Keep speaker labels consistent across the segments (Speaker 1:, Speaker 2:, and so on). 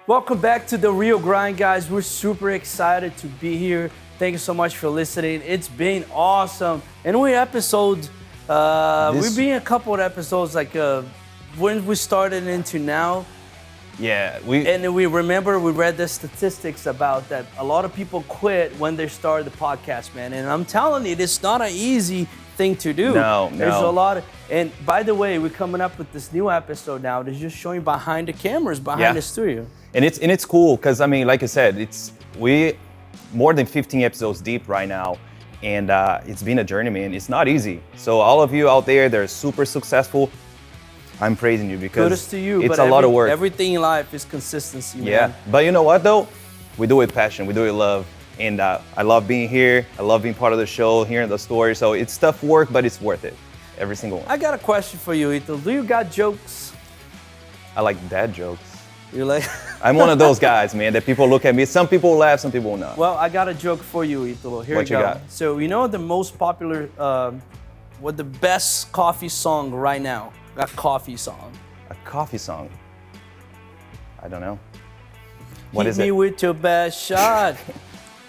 Speaker 1: Welcome back to The Real Grind, guys. We're super excited to be here. Thank you so much for listening. It's been awesome. And we've been a couple of episodes like when we started into now.
Speaker 2: Yeah,
Speaker 1: we read the statistics about that. A lot of people quit when they started the podcast, man. And I'm telling you, it's not an easy thing to do.
Speaker 2: No.
Speaker 1: There's a lot of, and by the way, we're coming up with this new episode now. That's just showing behind the cameras, behind the studio.
Speaker 2: And it's cool because I mean, like I said, we more than 15 episodes deep right now, and it's been a journey, man. It's not easy. So all of you out there that are super successful, I'm praising you because
Speaker 1: kudos to you,
Speaker 2: it's a lot of work.
Speaker 1: Everything in life is consistency, man.
Speaker 2: Yeah, but you know what though? We do it with passion, we do it with love. And I love being here. I love being part of the show, hearing the story. So it's tough work, but it's worth it. Every single one.
Speaker 1: I got a question for you, Ito. Do you got jokes?
Speaker 2: I like dad jokes.
Speaker 1: You like?
Speaker 2: I'm one of those guys, man, that people look at me. Some people laugh, some people will not.
Speaker 1: Well, I got a joke for you, Ito. Here
Speaker 2: what
Speaker 1: you go.
Speaker 2: Got?
Speaker 1: So you know the most popular, what the best coffee song right now? A coffee song.
Speaker 2: A coffee song? I don't know. What is it?
Speaker 1: Hit me with your best shot.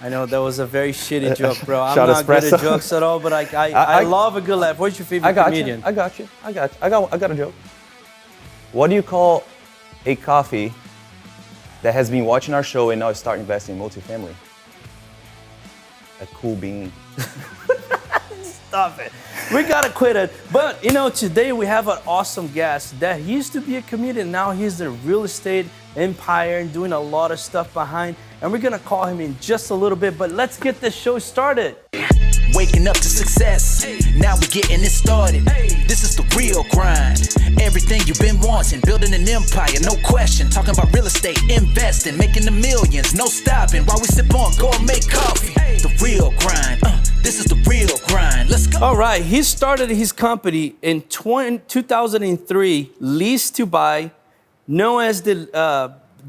Speaker 1: I know that was a very shitty joke, bro. I'm
Speaker 2: Shot
Speaker 1: not
Speaker 2: espresso.
Speaker 1: good at jokes at all, but I love a good laugh. What's your favorite comedian?
Speaker 2: I got you. I got a joke. What do you call a coffee that has been watching our show and now is starting investing in multifamily? A cool bean.
Speaker 1: Stop it. We gotta quit it. But you know, today we have an awesome guest that he used to be a comedian. Now he's the real estate empire and doing a lot of stuff behind. And we're gonna call him in just a little bit, but let's get this show started.
Speaker 3: Waking up to success, now we're getting it started. This is the real grind. Everything you've been wanting, building an empire, no question. Talking about real estate, investing, making the millions, no stopping. While we sip on gourmet coffee, the real grind. This is the real grind. Let's go.
Speaker 1: All right, he started his company in 2003, Lease to Buy, known as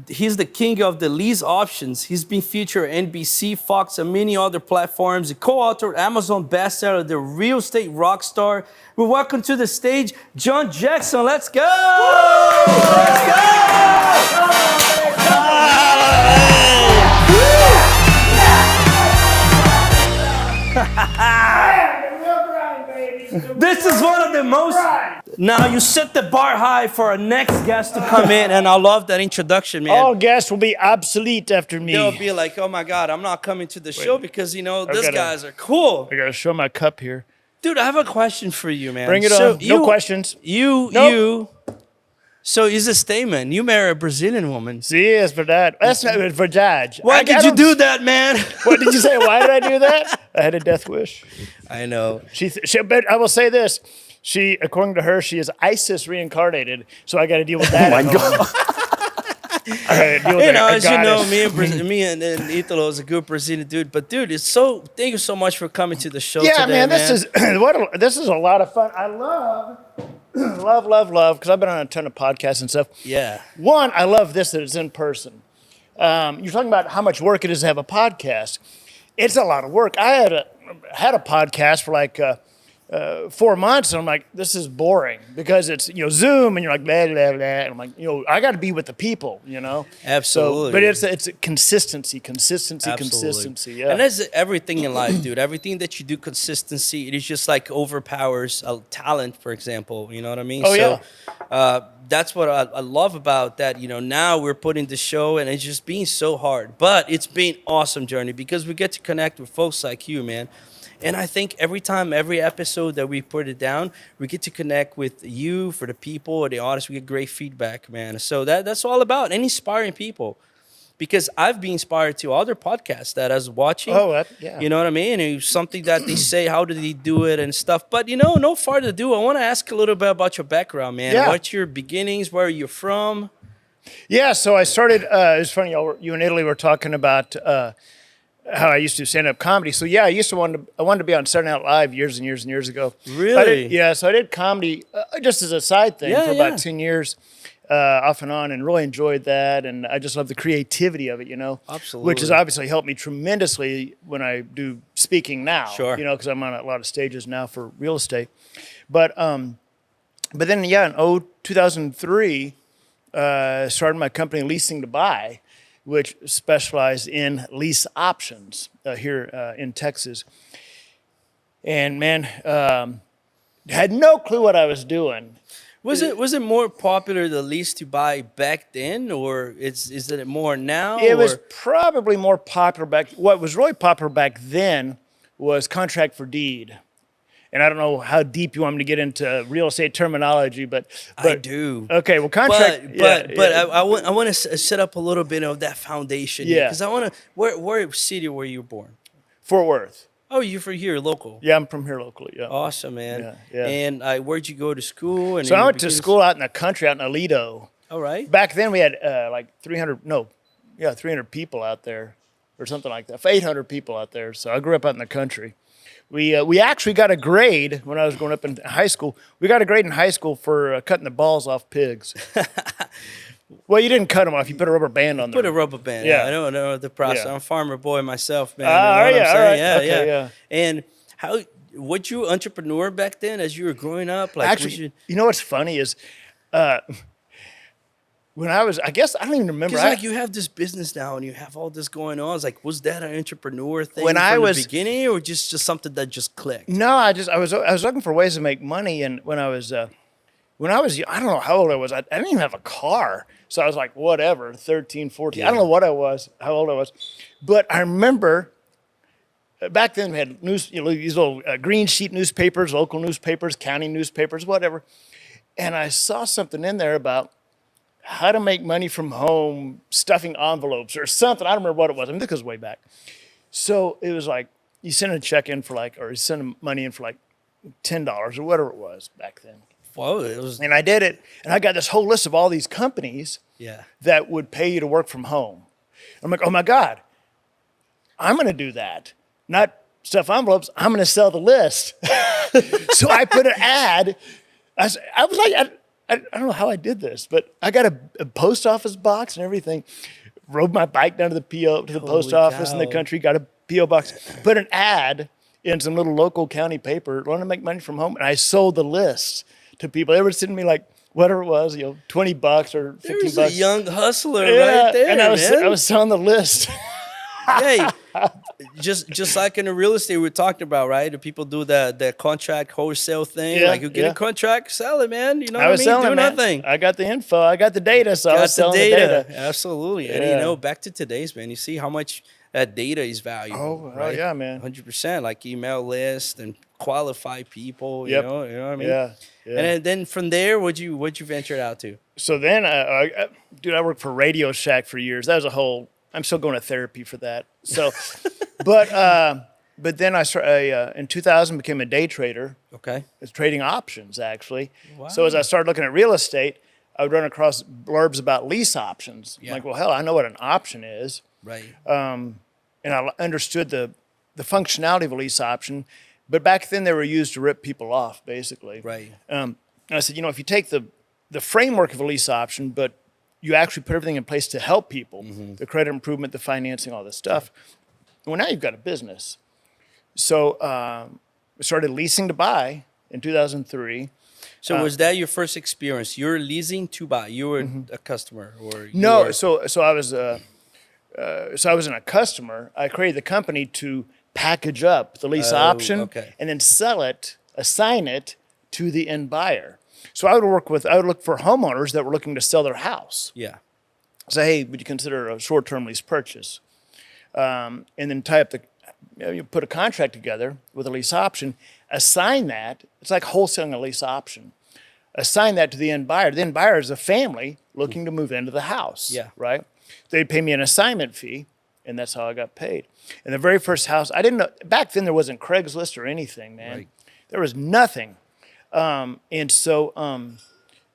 Speaker 1: he's the king of the lease options. He's been featured on NBC, Fox, and many other platforms. He co-authored Amazon bestseller, The Real Estate Rockstar. We welcome to the stage, John Jackson. Let's go! Let's go! This is one of the most... Now you set the bar high for our next guest to come in, and I love that introduction, man.
Speaker 4: All guests will be obsolete after me.
Speaker 1: They'll be like, oh my God, I'm not coming to the show because, you know, these guys are cool.
Speaker 4: I gotta show my cup here.
Speaker 1: Dude, I have a question for you, man.
Speaker 4: Bring it on. No questions.
Speaker 1: So it's a statement. You marry a Brazilian woman.
Speaker 4: Sí, es verdad. That's not verdade.
Speaker 1: Why did you do that, man?
Speaker 4: What did you say? Why did I do that? I had a death wish.
Speaker 1: I know.
Speaker 4: But I will say this. She, according to her, she is ISIS reincarnated. So I got to deal with that.
Speaker 2: Oh my God.
Speaker 4: I gotta deal with
Speaker 1: You know, as you know,
Speaker 4: goddess.
Speaker 1: me and Italo is a good Brazilian dude. But dude, thank you so much for coming to the show
Speaker 4: yeah,
Speaker 1: today,
Speaker 4: man. This is a lot of fun. I love, because I've been on a ton of podcasts and stuff.
Speaker 1: Yeah.
Speaker 4: One, I love this that it's in person. You're talking about how much work it is to have a podcast. It's a lot of work. I had a podcast for like 4 months, and I'm like, this is boring because it's, Zoom, and you're like, blah, blah, blah. And I'm like, I got to be with the people,
Speaker 1: Absolutely.
Speaker 4: So, but it's consistency, yeah.
Speaker 1: And that's everything in life, dude. Everything that you do, consistency, it is just like overpowers talent, for example. You know what I mean?
Speaker 4: Oh,
Speaker 1: so,
Speaker 4: yeah.
Speaker 1: That's what I love about that. Now we're putting the show, and it's just being so hard. But it's been an awesome journey because we get to connect with folks like you, man. And I think every episode that we put it down, we get to connect with you, for the people, the audience. We get great feedback, man. So that's all about, and inspiring people. Because I've been inspired to other podcasts that I was watching.
Speaker 4: Oh, yeah.
Speaker 1: You know what I mean? And something that they say, how did they do it and stuff. But, no further ado, I want to ask a little bit about your background, man.
Speaker 4: Yeah.
Speaker 1: What's your beginnings? Where are you from?
Speaker 4: Yeah, so I started, it's funny, you in Italy were talking about how I used to do stand-up comedy. So yeah, I wanted to be on Saturday Night Live years and years and years ago.
Speaker 1: Really?
Speaker 4: So I did comedy just as a side thing for about 10 years, off and on, and really enjoyed that. And I just love the creativity of it,
Speaker 1: Absolutely.
Speaker 4: Which has obviously helped me tremendously when I do speaking now.
Speaker 1: Sure.
Speaker 4: Because I'm on a lot of stages now for real estate. But then, in 2003, started my company Leasing to Buy, which specialized in lease options here in Texas. And man, had no clue what I was doing.
Speaker 1: Was it more popular the lease to buy back then, or is it more now?
Speaker 4: It was
Speaker 1: or-
Speaker 4: probably more popular back. What was really popular back then was contract for deed. And I don't know how deep you want me to get into real estate terminology, but
Speaker 1: I do.
Speaker 4: Okay, well, contract.
Speaker 1: But I want to set up a little bit of that foundation.
Speaker 4: Yeah.
Speaker 1: Because I want to. Where city were you born?
Speaker 4: Fort Worth.
Speaker 1: Oh, you're from here, local.
Speaker 4: Yeah, I'm from here locally. Yeah.
Speaker 1: Awesome, man.
Speaker 4: Yeah, yeah.
Speaker 1: And where'd you go to school? And
Speaker 4: So
Speaker 1: in
Speaker 4: I
Speaker 1: the
Speaker 4: went to
Speaker 1: beginnings-
Speaker 4: school out in the country, out in Aledo.
Speaker 1: All right.
Speaker 4: Back then we had like 300 people out there, or something like that. 800 people out there. So I grew up out in the country. We actually got a grade when I was growing up in high school. We got a grade in high school for cutting the balls off pigs. Well, you didn't cut them off. You put a rubber band on them.
Speaker 1: Put a rubber band.
Speaker 4: Yeah.
Speaker 1: I don't know the process.
Speaker 4: Yeah.
Speaker 1: I'm a farmer boy myself, man.
Speaker 4: Ah,
Speaker 1: You know
Speaker 4: are
Speaker 1: what
Speaker 4: ya?
Speaker 1: I'm
Speaker 4: All
Speaker 1: saying?
Speaker 4: right.
Speaker 1: Yeah,
Speaker 4: Okay,
Speaker 1: yeah.
Speaker 4: yeah.
Speaker 1: And how were you an entrepreneur back then as you were growing up? Like,
Speaker 4: Actually, you know what's funny is when I guess I don't even remember.
Speaker 1: because like you have this business now and you have all this going on. It's like, was that an entrepreneur thing
Speaker 4: When
Speaker 1: from
Speaker 4: I
Speaker 1: the
Speaker 4: was-
Speaker 1: beginning, or just something that just clicked?
Speaker 4: No, I was looking for ways to make money, and when I was I don't know how old I was. I didn't even have a car, so I was like, whatever, 13, 14. I don't know what I was, how old I was, but I remember back then we had these little green sheet newspapers, local newspapers, county newspapers, whatever, and I saw something in there about how to make money from home, stuffing envelopes or something. I don't remember what it was. I mean, this goes way back. So it was like you send a check in for or you send money in for like $10 or whatever it was back then.
Speaker 1: Whoa, it was
Speaker 4: And I did it, and I got this whole list of all these companies
Speaker 1: yeah.
Speaker 4: that would pay you to work from home. I'm like, oh my God, I'm going to do that. Not stuff envelopes, I'm going to sell the list. So I put an ad. I was like, I don't know how I did this, but I got a post office box and everything. Rode my bike down to the post
Speaker 1: Holy
Speaker 4: office in the
Speaker 1: cow.
Speaker 4: country, got a P.O. box, put an ad in some little local county paper, wanted to make money from home, and I sold the list to people. They were sending me like whatever it was, $20 or 15
Speaker 1: There's
Speaker 4: bucks.
Speaker 1: a young hustler
Speaker 4: Yeah,
Speaker 1: right there,
Speaker 4: and I was
Speaker 1: man.
Speaker 4: selling the list.
Speaker 1: Hey, just like in the real estate we're talking about, right? The people do the contract wholesale thing.
Speaker 4: Yeah,
Speaker 1: like you get
Speaker 4: yeah.
Speaker 1: a contract, sell it, man. You know
Speaker 4: I
Speaker 1: what I
Speaker 4: was
Speaker 1: mean?
Speaker 4: selling
Speaker 1: Do
Speaker 4: it, man.
Speaker 1: nothing.
Speaker 4: I got the info. I got the data, so I
Speaker 1: Got
Speaker 4: was selling the data.
Speaker 1: Absolutely. And
Speaker 4: Yeah.
Speaker 1: back to today's, man, you see how much that data is valuable.
Speaker 4: Oh, hell
Speaker 1: right?
Speaker 4: yeah, man.
Speaker 1: 100%. Like email list and qualify people.
Speaker 4: Yep.
Speaker 1: You know what I mean?
Speaker 4: Yeah, yeah.
Speaker 1: And then from there, what'd you venture out to?
Speaker 4: So then, dude, I worked for Radio Shack for years. That was a whole. I'm still going to therapy for that. So, but then I in 2000 became a day trader.
Speaker 1: Okay.
Speaker 4: I was trading options actually.
Speaker 1: Wow.
Speaker 4: So as I started looking at real estate, I would run across blurbs about lease options.
Speaker 1: Yeah.
Speaker 4: I'm like, well, hell, I know what an option is,
Speaker 1: Right.
Speaker 4: and I understood the functionality of a lease option. But back then, they were used to rip people off, basically.
Speaker 1: Right.
Speaker 4: And I said, if you take the framework of a lease option, but you actually put everything in place to help people, the credit improvement, the financing, all this stuff, well, now you've got a business. So we started leasing to buy in 2003.
Speaker 1: So was that your first experience? You're leasing to buy. You were a customer, or you
Speaker 4: No,
Speaker 1: were-
Speaker 4: so I was I wasn't a customer. I created the company to package up the lease option
Speaker 1: okay.
Speaker 4: and then sell it, assign it to the end buyer. So I would look for homeowners that were looking to sell their house.
Speaker 1: yeah.
Speaker 4: Say, hey, would you consider a short-term lease purchase? And then tie up you put a contract together with a lease option, assign that. It's like wholesaling a lease option. Assign that to the end buyer. The end buyer is a family looking to move into the house.
Speaker 1: Yeah.
Speaker 4: Right? They'd pay me an assignment fee, and that's how I got paid. And the very first house, I didn't know, back then there wasn't Craigslist or anything, man.
Speaker 1: Right.
Speaker 4: There was nothing. And so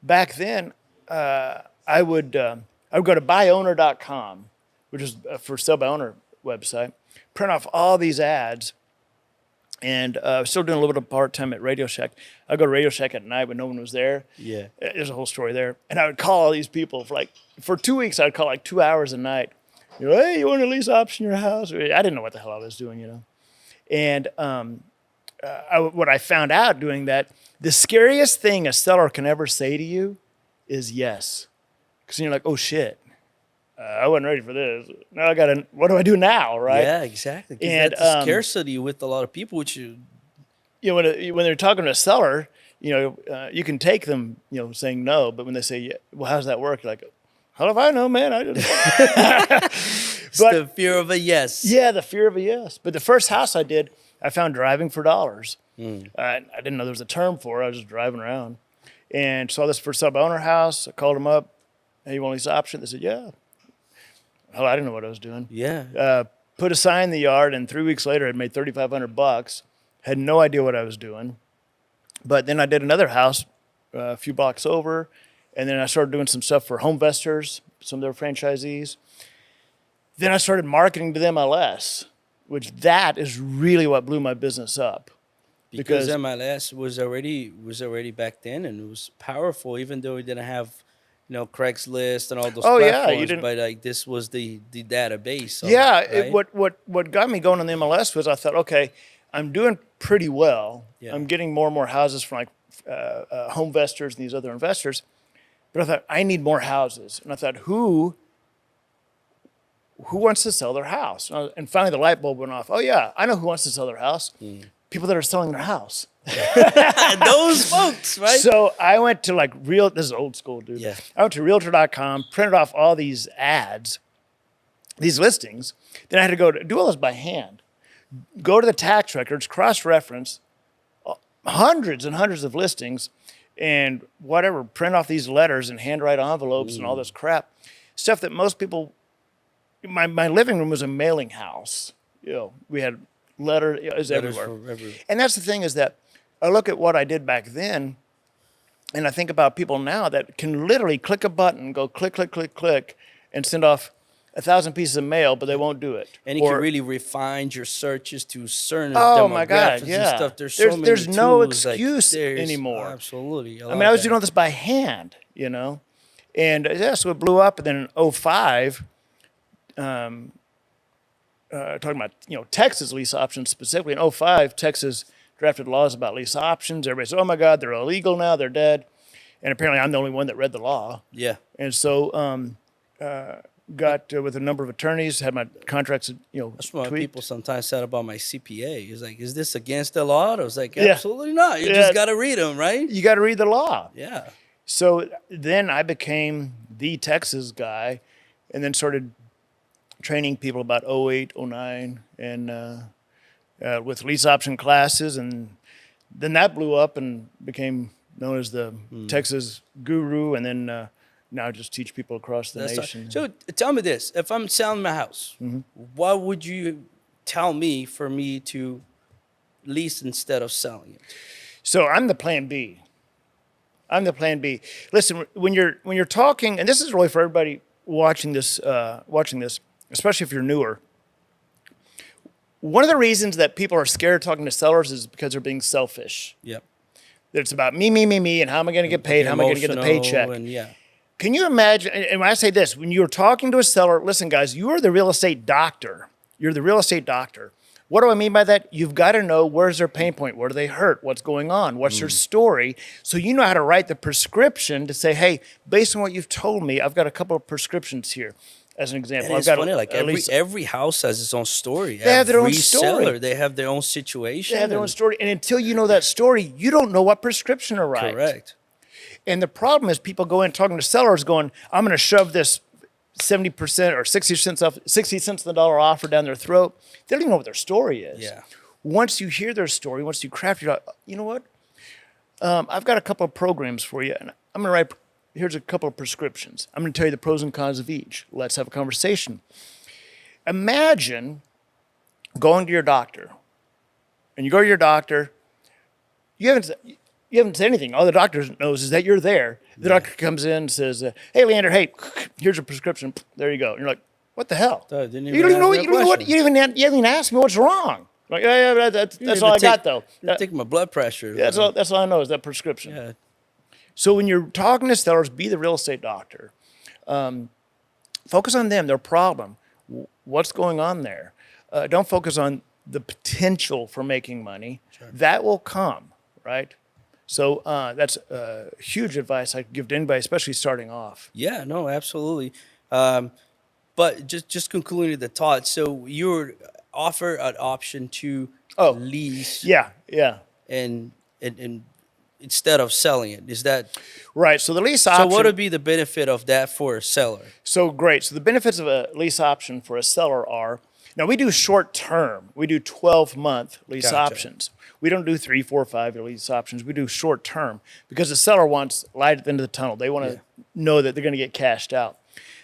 Speaker 4: back then, I would go to buyowner.com, which is a for sale by owner website, print off all these ads, and I was still doing a little bit of part-time at Radio Shack. I'd go to Radio Shack at night when no one was there.
Speaker 1: Yeah.
Speaker 4: There's a whole story there. And I would call all these people for 2 weeks, I'd call like 2 hours a night. Hey, you want a lease option in your house? I didn't know what the hell I was doing, And what I found out doing that, the scariest thing a seller can ever say to you is yes. Because you're like, oh shit, I wasn't ready for this. Now what do I do now, right?
Speaker 1: Yeah, exactly. 'Cause
Speaker 4: And,
Speaker 1: that's a scarcity with a lot of people, which you,
Speaker 4: when they're talking to a seller, you can take them, saying no, but when they say, yeah, well, how does that work? You're like, how do I know, man? I just.
Speaker 1: it's the fear of a yes.
Speaker 4: Yeah, the fear of a yes. But the first house I did, I found driving for dollars. I didn't know there was a term for it. I was just driving around and saw this for sub owner house. I called them up. Hey, you want lease option? They said, yeah. Hell, I didn't know what I was doing.
Speaker 1: Yeah.
Speaker 4: Put a sign in the yard, and 3 weeks later, I'd made $3,500. Had no idea what I was doing. But then I did another house a few blocks over, and then I started doing some stuff for home investors, some of their franchisees. Then I started marketing to the MLS, which that is really what blew my business up.
Speaker 1: Because MLS was already back then, and it was powerful, even though it didn't have, Craigslist and all those platforms.
Speaker 4: Yeah, you didn't.
Speaker 1: But like this was the database.
Speaker 4: Yeah,
Speaker 1: right?
Speaker 4: what got me going on the MLS was I thought, okay, I'm doing pretty well.
Speaker 1: Yeah.
Speaker 4: I'm getting more and more houses from home investors and these other investors. But I thought I need more houses, and I thought who wants to sell their house? And finally, the light bulb went off. Oh yeah, I know who wants to sell their house. People that are selling their house.
Speaker 1: Those folks, right?
Speaker 4: So I went to this is old school, dude.
Speaker 1: Yeah.
Speaker 4: I went to realtor.com, printed off all these ads, these listings. Then I had to go do all this by hand. Go to the tax records, cross-reference hundreds and hundreds of listings and print off these letters and handwrite envelopes and all this crap. Stuff that most people, my living room was a mailing house. We had letters everywhere. And that's the thing is that I look at what I did back then, and I think about people now that can literally click a button, go click, click, click, click, and send off 1,000 pieces of mail, but they won't do it.
Speaker 1: And you can really refine your searches to certain
Speaker 4: my God,
Speaker 1: demographics
Speaker 4: yeah.
Speaker 1: and stuff. There's so many
Speaker 4: There's no
Speaker 1: tools,
Speaker 4: excuse anymore.
Speaker 1: Absolutely.
Speaker 4: I was doing all this by hand, And so it blew up. And then in 2005, talking about, Texas lease options specifically. In 2005, Texas drafted laws about lease options. Everybody said, oh my God, they're illegal now. They're dead. And apparently I'm the only one that read the law.
Speaker 1: Yeah.
Speaker 4: And so got with a number of attorneys, had my contracts,
Speaker 1: That's what
Speaker 4: tweaked.
Speaker 1: people sometimes said about my CPA. It's like, is this against the law? I was like,
Speaker 4: Yeah.
Speaker 1: absolutely not. You just got to read them, right?
Speaker 4: You got to read the law.
Speaker 1: Yeah.
Speaker 4: So then I became the Texas guy and then started training people about 08, 09 and with lease option classes. And then that blew up and became known as the Texas guru. And then now I just teach people across the nation.
Speaker 1: So tell me this. If I'm selling my house, what would you tell me for me to lease instead of selling it?
Speaker 4: So I'm the plan B. Listen, when you're talking, and this is really for everybody watching this, especially if you're newer. One of the reasons that people are scared of talking to sellers is because they're being selfish.
Speaker 1: Yep.
Speaker 4: That it's about me, and how am I going to get paid? How am I going to get the paycheck?
Speaker 1: And
Speaker 4: Can you imagine, and when I say this, when you're talking to a seller, listen, guys, you are the real estate doctor. You're the real estate doctor. What do I mean by that? You've got to know where's their pain point, where do they hurt, what's going on, what's their story, so you know how to write the prescription to say, hey, based on what you've told me, I've got a couple of prescriptions here. As an example,
Speaker 1: and it's funny, like every house has its own story.
Speaker 4: They have their own story.
Speaker 1: Seller, they have their own situation.
Speaker 4: They have their own story, and until you know that story, you don't know what prescription to write.
Speaker 1: Correct.
Speaker 4: And the problem is people go in talking to sellers going, I'm going to shove this 70% or 60 cents on the dollar offer down their throat. They don't even know what their story is.
Speaker 1: Yeah.
Speaker 4: Once you hear their story, once you craft your, you know what? I've got a couple of programs for you, and I'm going to write, here's a couple of prescriptions. I'm going to tell you the pros and cons of each. Let's have a conversation. Imagine going to your doctor, and you go to your doctor, you haven't said anything. All the doctor knows is that you're there. The doctor comes in and says, hey, Leander, hey, here's a prescription. There you go. And you're like, what the hell? You don't even know what, you haven't even asked me what's wrong. Like, yeah, that's all I got, though.
Speaker 1: Take my blood pressure.
Speaker 4: Yeah, that's all I know is that prescription.
Speaker 1: Yeah.
Speaker 4: So when you're talking to sellers, be the real estate doctor. Focus on them, their problem. What's going on there? Don't focus on the potential for making money. Sure. That will come, right? So that's huge advice I could give to anybody, especially starting off.
Speaker 1: Yeah, no, absolutely. But just concluding the thought. So you were offer an option to
Speaker 4: Oh,
Speaker 1: lease
Speaker 4: Yeah, yeah.
Speaker 1: and instead of selling it. Is that
Speaker 4: Right. So the lease
Speaker 1: so?
Speaker 4: option.
Speaker 1: What would be the benefit of that for a seller?
Speaker 4: So great. So the benefits of a lease option for a seller are, now we do short term. We do 12-month lease
Speaker 1: Gotcha.
Speaker 4: options. We don't do 3, 4, 5-year lease options. We do short term because the seller wants light at the end of the tunnel. They want to know that they're going to get cashed out.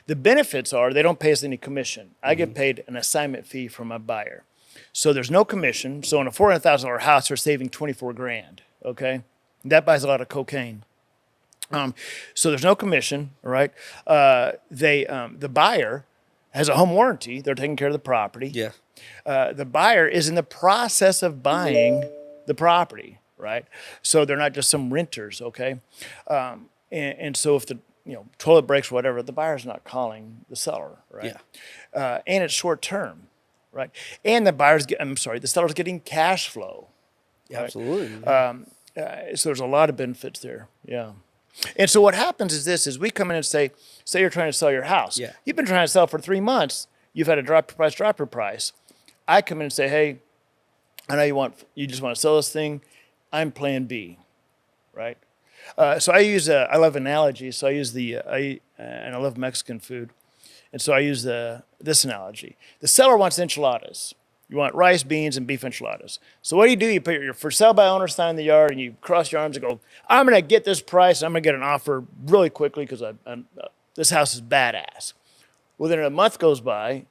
Speaker 4: The benefits are they don't pay us any commission. I get paid an assignment fee from my buyer. So there's no commission. So on a $400,000 house, they're saving 24 grand. Okay. That buys a lot of cocaine. So there's no commission, all right? The buyer has a home warranty. They're taking care of the property.
Speaker 1: Yeah.
Speaker 4: The buyer is in the process of buying the property, right? So they're not just some renters, okay? And so if the toilet breaks or whatever, the buyer's not calling the seller, right?
Speaker 1: Yeah.
Speaker 4: And it's short term, right? And the seller's getting cash flow.
Speaker 1: Absolutely.
Speaker 4: So there's a lot of benefits there. Yeah. And so what happens is we come in and say you're trying to sell your house.
Speaker 1: Yeah.
Speaker 4: You've been trying to sell for 3 months. You've had to drop your price. I come in and say, hey, I know you just want to sell this thing. I'm plan B, right? So I love analogies. So I use and I love Mexican food. And so I use this analogy. The seller wants enchiladas. You want rice, beans, and beef enchiladas. So what do? You put your for sale by owner sign in the yard, and you cross your arms and go, I'm going to get this price. I'm going to get an offer really quickly because this house is badass. Well, then a month goes by,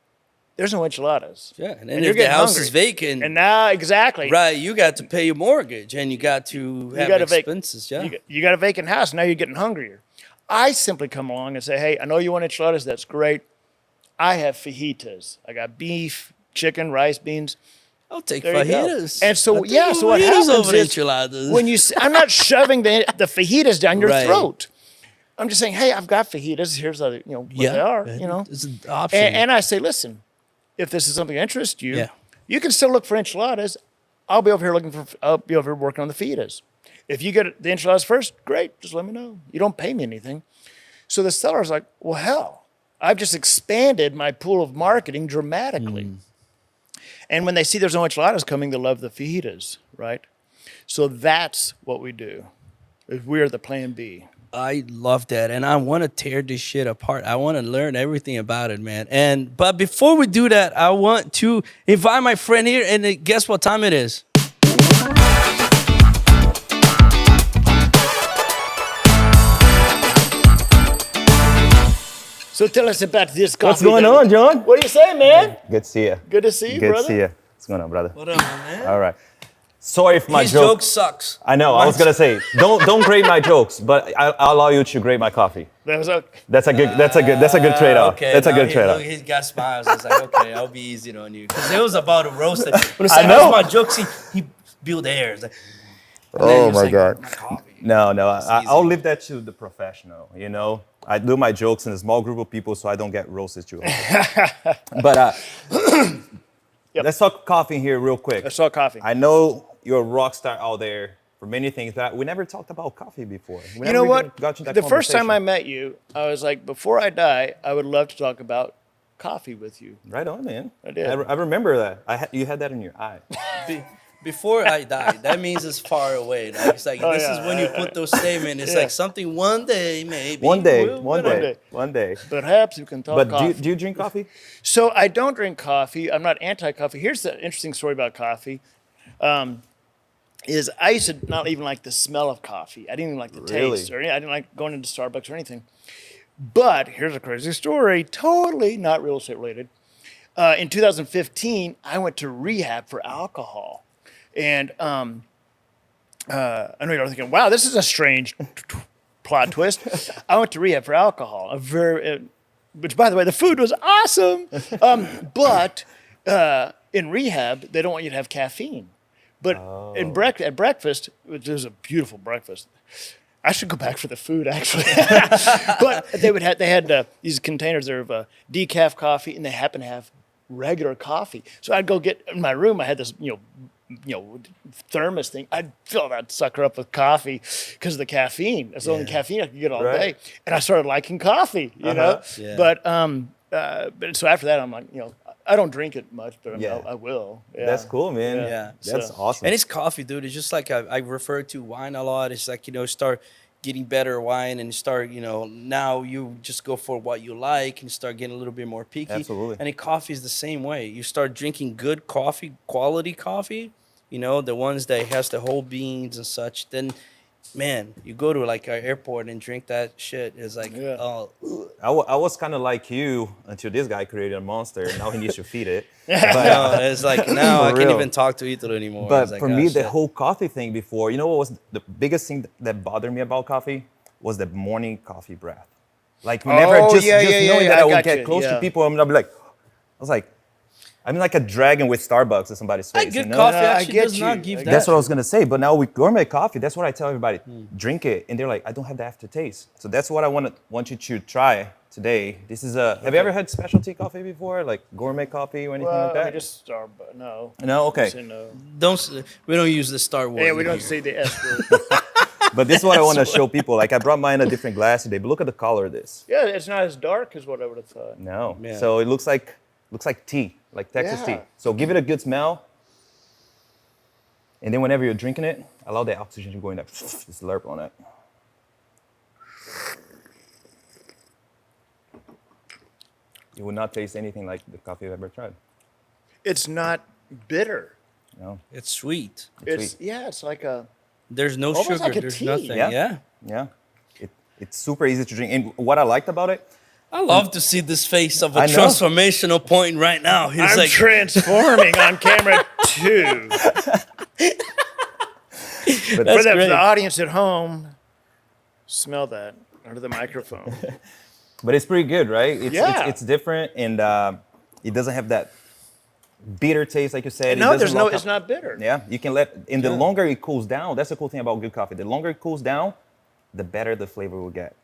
Speaker 4: there's no enchiladas.
Speaker 1: Yeah, and
Speaker 4: you're
Speaker 1: if the
Speaker 4: getting
Speaker 1: house
Speaker 4: hungry.
Speaker 1: is vacant,
Speaker 4: And now, exactly.
Speaker 1: right, you got to pay your mortgage and you got to have
Speaker 4: got a
Speaker 1: expenses. Yeah.
Speaker 4: You got a vacant house. Now you're getting hungrier. I simply come along and say, hey, I know you want enchiladas. That's great. I have fajitas. I got beef, chicken, rice, beans.
Speaker 1: I'll take
Speaker 4: There you go.
Speaker 1: fajitas.
Speaker 4: And so,
Speaker 1: I'll take
Speaker 4: yeah, so what
Speaker 1: fajitas
Speaker 4: happens
Speaker 1: over
Speaker 4: is
Speaker 1: enchiladas.
Speaker 4: when I'm not shoving the fajitas down your
Speaker 1: Right.
Speaker 4: throat. I'm just saying, hey, I've got fajitas. Here's what they are.
Speaker 1: It's an option.
Speaker 4: And I say, listen, if this is something that interests you,
Speaker 1: Yeah.
Speaker 4: you can still look for enchiladas. I'll be over here working on the fajitas. If you get the enchiladas first, great. Just let me know. You don't pay me anything. So the seller's like, well, hell, I've just expanded my pool of marketing dramatically. And when they see there's no enchiladas coming, they love the fajitas, right? So that's what we do. We're the plan B.
Speaker 1: I love that, and I want to tear this shit apart. I want to learn everything about it, man. But before we do that, I want to invite my friend here, and guess what time it is?
Speaker 4: So tell us about this coffee.
Speaker 2: What's going on, John?
Speaker 4: What do you say, man?
Speaker 2: Good to see you.
Speaker 4: Good to see you,
Speaker 2: Good
Speaker 4: brother.
Speaker 2: to see you. What's going on, brother?
Speaker 1: What up, man?
Speaker 2: All right. Sorry if my
Speaker 1: His
Speaker 2: joke
Speaker 1: joke sucks.
Speaker 2: I know. I was gonna say don't grade my jokes, but I'll allow you to grade my coffee.
Speaker 4: That was okay.
Speaker 2: That's a good trade-off.
Speaker 1: Okay,
Speaker 2: That's a
Speaker 1: now
Speaker 2: good trade-off.
Speaker 1: He got smiles. I was like, okay, I'll be easy on you. Because it was about a roast. When
Speaker 2: I
Speaker 1: I
Speaker 2: know.
Speaker 1: know my jokes, he built airs. Like,
Speaker 2: Oh my God.
Speaker 1: My coffee.
Speaker 2: No,
Speaker 1: easy.
Speaker 2: I'll leave that to the professional. I do my jokes in a small group of people, so I don't get roasted too hard. But let's talk coffee here real quick.
Speaker 4: I saw coffee.
Speaker 2: I know you're a rock star out there for many things that we never talked about coffee before.
Speaker 4: You know what?
Speaker 2: Got you that
Speaker 4: The first time I
Speaker 2: conversation.
Speaker 4: met you, I was like, before I die, I would love to talk about coffee with you.
Speaker 2: Right on, man.
Speaker 4: I did.
Speaker 2: I remember that. You had that in your eye.
Speaker 1: Before I die, that means it's far away. Like, it's like this
Speaker 4: yeah,
Speaker 1: is when you put those statements. It's
Speaker 4: Yeah.
Speaker 1: like something one day, maybe.
Speaker 2: One day,
Speaker 1: we'll-
Speaker 2: one day.
Speaker 4: Perhaps you can talk
Speaker 2: But
Speaker 4: coffee.
Speaker 2: do you drink coffee?
Speaker 4: So I don't drink coffee. I'm not anti-coffee. Here's the interesting story about coffee. Is I used to not even like the smell of coffee. I didn't even like the
Speaker 2: Really?
Speaker 4: taste. I didn't like going into Starbucks or anything. But here's a crazy story, totally not real estate related. In 2015, I went to rehab for alcohol. And I know you're thinking, wow, this is a strange plot twist. I went to rehab for alcohol, which, by the way, the food was awesome. But in rehab, they don't want you to have caffeine. But at breakfast, which is a beautiful breakfast, I should go back for the food, actually. But they had these containers there of decaf coffee, and they happen to have regular coffee. So I'd go get in my room. I had this thermos thing, I'd fill that sucker up with coffee because of the caffeine. That's the only caffeine I could get all day. And I started liking coffee, you know.
Speaker 1: Yeah.
Speaker 4: But so after that, I'm like, I don't drink it much, but I will. Yeah.
Speaker 2: That's cool, man.
Speaker 1: Yeah.
Speaker 2: That's awesome.
Speaker 1: And it's coffee, dude. It's just like I refer to wine a lot. It's like, start getting better wine and start, now you just go for what you like and start getting a little bit more picky.
Speaker 2: Absolutely.
Speaker 1: And coffee is the same way. You start drinking good coffee, quality coffee, the ones that has the whole beans and such, then, man, you go to like an airport and drink that shit. It's like, oh.
Speaker 2: I was kind of like you until this guy created a monster. Now he needs to feed it.
Speaker 1: No, it's like now I
Speaker 2: For
Speaker 1: can't
Speaker 2: real.
Speaker 1: even talk to Ito anymore.
Speaker 2: But
Speaker 1: It's like,
Speaker 2: for
Speaker 1: oh,
Speaker 2: me, the
Speaker 1: shit.
Speaker 2: whole coffee thing before, you know what was the biggest thing that bothered me about coffee? Was the morning coffee breath. Like whenever just knowing that I would
Speaker 4: got
Speaker 2: get
Speaker 4: you,
Speaker 2: close to people, I'll be like, I'm like a dragon with Starbucks in somebody's face.
Speaker 1: Good
Speaker 2: you know?
Speaker 1: coffee
Speaker 4: I
Speaker 1: actually
Speaker 4: get
Speaker 1: does not
Speaker 4: you.
Speaker 1: give
Speaker 4: I
Speaker 1: that.
Speaker 2: That's what I was gonna say. But now with gourmet coffee, that's what I tell everybody: drink it, and they're like, I don't have the aftertaste. So that's what I want you to try today. This is a. Have you ever had specialty coffee before, like gourmet coffee or anything like that?
Speaker 4: Just Starbucks. No.
Speaker 2: No, okay.
Speaker 4: Say no.
Speaker 1: We don't use the Star Wars.
Speaker 4: Yeah, we don't say the S word.
Speaker 2: But this is what I want to show people. Like I brought mine in a different glass today, but look at the color of this.
Speaker 4: Yeah, it's not as dark as what I would have thought.
Speaker 2: No.
Speaker 1: Yeah.
Speaker 2: So it looks like tea, like Texas tea.
Speaker 4: Yeah.
Speaker 2: So give it a good smell. And then whenever you're drinking it, allow the oxygen to go in there. Just slurp on it. You will not taste anything like the coffee you've ever tried.
Speaker 4: It's not bitter.
Speaker 2: No.
Speaker 1: It's sweet.
Speaker 2: It's sweet.
Speaker 4: It's like a.
Speaker 1: There's no
Speaker 4: Almost
Speaker 1: sugar.
Speaker 4: like a
Speaker 1: There's
Speaker 4: tea.
Speaker 1: nothing.
Speaker 2: Yeah. Yeah. It's super easy to drink. And what I liked about it,
Speaker 1: I love to see this face of a
Speaker 2: I know.
Speaker 1: transformational point right now. He's
Speaker 4: I'm
Speaker 1: like,
Speaker 4: transforming on camera too. For
Speaker 1: That's great.
Speaker 4: the audience at home, smell that under the microphone.
Speaker 2: but it's pretty good, right? It's different, and it doesn't have that bitter taste, like you said.
Speaker 4: No,
Speaker 2: It doesn't lock
Speaker 4: it's
Speaker 2: up.
Speaker 4: not bitter.
Speaker 2: Yeah, you can the longer it cools down, that's the cool thing about good coffee. The longer it cools down, the better the flavor will get.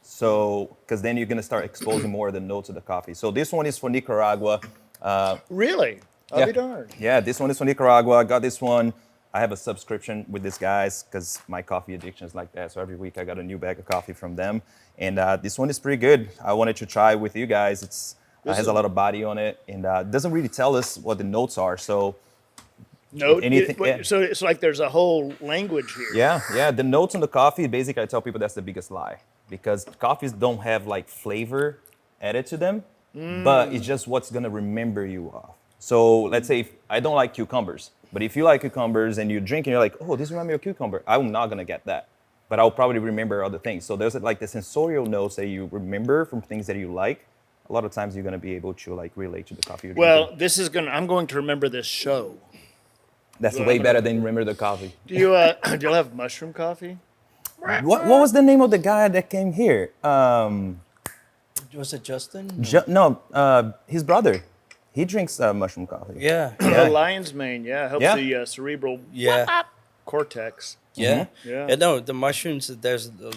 Speaker 2: So, because then you're gonna start exposing more of the notes of the coffee. So this one is for Nicaragua.
Speaker 4: Really? I'll be darned.
Speaker 2: Yeah, this one is for Nicaragua. I got this one. I have a subscription with these guys because my coffee addiction is like that. So every week I got a new bag of coffee from them. And this one is pretty good. I wanted to try with you guys. It has a lot of body on it, and doesn't really tell us what the notes are. So
Speaker 4: So it's like there's a whole language here.
Speaker 2: yeah. The notes on the coffee, basically, I tell people that's the biggest lie because coffees don't have like flavor added to them, but it's just what's gonna remember you of. So let's say I don't like cucumbers, but if you like cucumbers and you drink and you're like, oh, this reminds me of cucumber, I'm not gonna get that, but I'll probably remember other things. So there's like the sensorial notes that you remember from things that you like. A lot of times you're gonna be able to like relate to the coffee you're drinking.
Speaker 4: Well, I'm going to remember this show.
Speaker 2: That's way better than remember the coffee.
Speaker 4: Do you have mushroom coffee?
Speaker 2: What was the name of the guy that came here?
Speaker 1: was it Justin?
Speaker 2: His brother. He drinks mushroom coffee.
Speaker 1: Yeah.
Speaker 4: The lion's mane, helps
Speaker 2: Yeah.
Speaker 4: the cerebral
Speaker 1: Yeah.
Speaker 4: cortex.
Speaker 1: Yeah.
Speaker 4: Yeah.
Speaker 1: And no, the mushrooms, there's the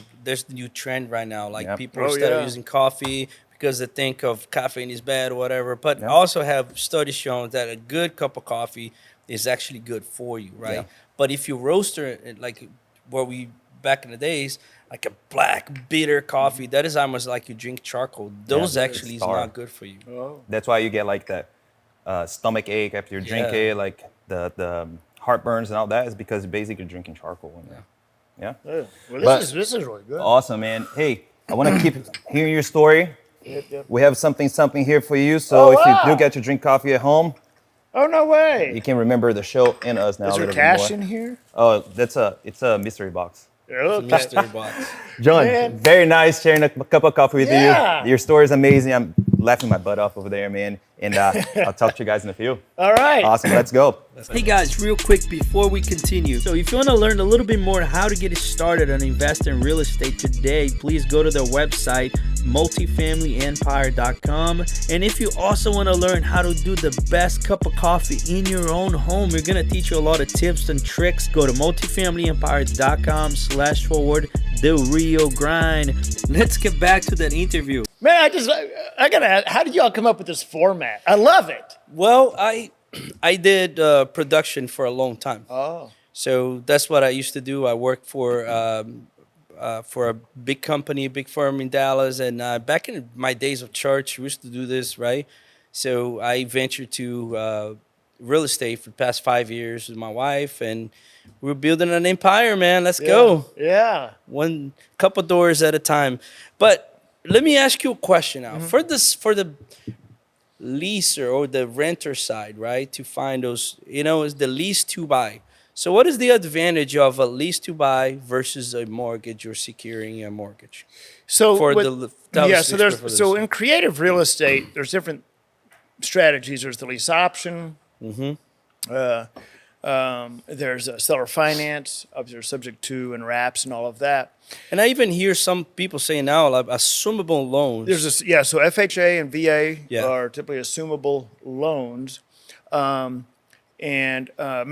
Speaker 1: new trend right now. Like
Speaker 2: Yep.
Speaker 1: people
Speaker 4: Oh,
Speaker 1: instead of
Speaker 4: yeah.
Speaker 1: using coffee because they think of caffeine is bad or whatever. But also have studies showing that a good cup of coffee is actually good for you, right?
Speaker 2: Yeah.
Speaker 1: But if you roast it like where we back in the days, like a black bitter coffee, that is almost like you drink charcoal. Those actually is
Speaker 2: Star.
Speaker 1: not good for you.
Speaker 4: Oh.
Speaker 2: That's why you get like that stomach ache after you drink
Speaker 1: Yeah.
Speaker 2: it, like the heartburns and all that is because you're basically drinking charcoal in there. Yeah.
Speaker 4: Well,
Speaker 2: But-
Speaker 4: this is really good.
Speaker 2: Awesome, man. Hey, I want to keep hearing your story.
Speaker 4: Yep.
Speaker 2: We have something here for you. So
Speaker 4: Oh,
Speaker 2: if
Speaker 4: wow.
Speaker 2: you do get to drink coffee at home,
Speaker 4: Oh, no way.
Speaker 2: you can remember the show and us now.
Speaker 4: Is
Speaker 2: a
Speaker 4: there
Speaker 2: little bit
Speaker 4: cash
Speaker 2: more.
Speaker 4: in here?
Speaker 2: Oh, it's a mystery box.
Speaker 4: Okay.
Speaker 1: Mystery box.
Speaker 2: John,
Speaker 4: Man.
Speaker 2: very nice sharing a cup of coffee with
Speaker 4: Yeah.
Speaker 2: you. Your story is amazing. I'm laughing my butt off over there, man. And I'll talk to you guys in a few.
Speaker 4: All right.
Speaker 2: Awesome. Let's go.
Speaker 5: Hey guys, real quick before we continue. So if you want to learn a little bit more how to get started on investing in real estate today, please go to their website, multifamilyempire.com. And if you also want to learn how to do the best cup of coffee in your own home, we're going to teach you a lot of tips and tricks. Go to multifamilyempire.com/the real grind. Let's get back to that interview.
Speaker 4: Man, I gotta ask, how did y'all come up with this format? I love it.
Speaker 1: Well, I I did production for a long time.
Speaker 4: Oh.
Speaker 1: So that's what I used to do. I worked for a big company, a big firm in Dallas, and back in my days of church, we used to do this, right? So I ventured to real estate for the past 5 years with my wife, and we're building an empire, man. Let's go.
Speaker 4: Yeah.
Speaker 1: One couple doors at a time. But let me ask you a question now. For the leaser or the renter side, right? To find those, is the lease to buy. So what is the advantage of a lease to buy versus a mortgage or securing a mortgage?
Speaker 4: So
Speaker 1: For
Speaker 4: so in creative real estate, there's different strategies. There's the lease option. There's seller finance. Obviously, there's subject to and wraps and all of that.
Speaker 1: And I even hear some people say now, like, assumable loans.
Speaker 4: There's this, yeah. So FHA and VA
Speaker 1: Yeah.
Speaker 4: are typically assumable loans. Matter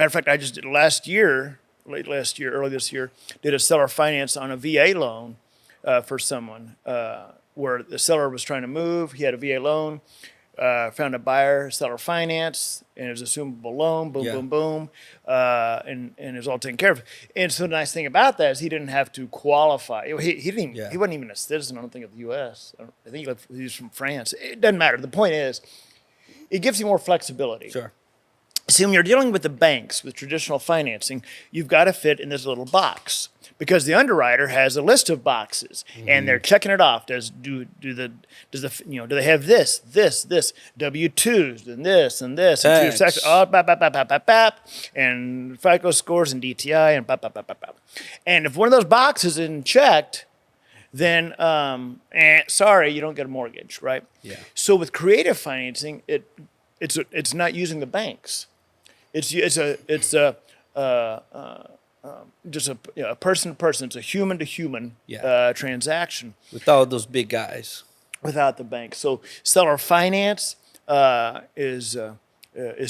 Speaker 4: of fact, I just did early this year, did a seller finance on a VA loan for someone where the seller was trying to move. He had a VA loan, found a buyer, seller finance, and it was assumable loan. Boom,
Speaker 1: Yeah.
Speaker 4: boom, boom, and it was all taken care of. And so the nice thing about that is he didn't have to qualify. He didn't even,
Speaker 1: Yeah.
Speaker 4: he wasn't even a citizen, I don't think, of the U.S. I think he was from France. It doesn't matter. The point is, it gives you more flexibility.
Speaker 1: Sure.
Speaker 4: See, when you're dealing with the banks, with traditional financing, you've got to fit in this little box because the underwriter has a list of boxes and they're checking it off. Do they have this, W-2s, and this, and this, and two
Speaker 1: Tax.
Speaker 4: sections, and FICO scores and DTI and And if one of those boxes isn't checked, then sorry, you don't get a mortgage, right?
Speaker 1: Yeah.
Speaker 4: So with creative financing, it's not using the banks. It's just a person to person. It's a human to human transaction
Speaker 1: Without those big guys.
Speaker 4: without the bank. So seller finance is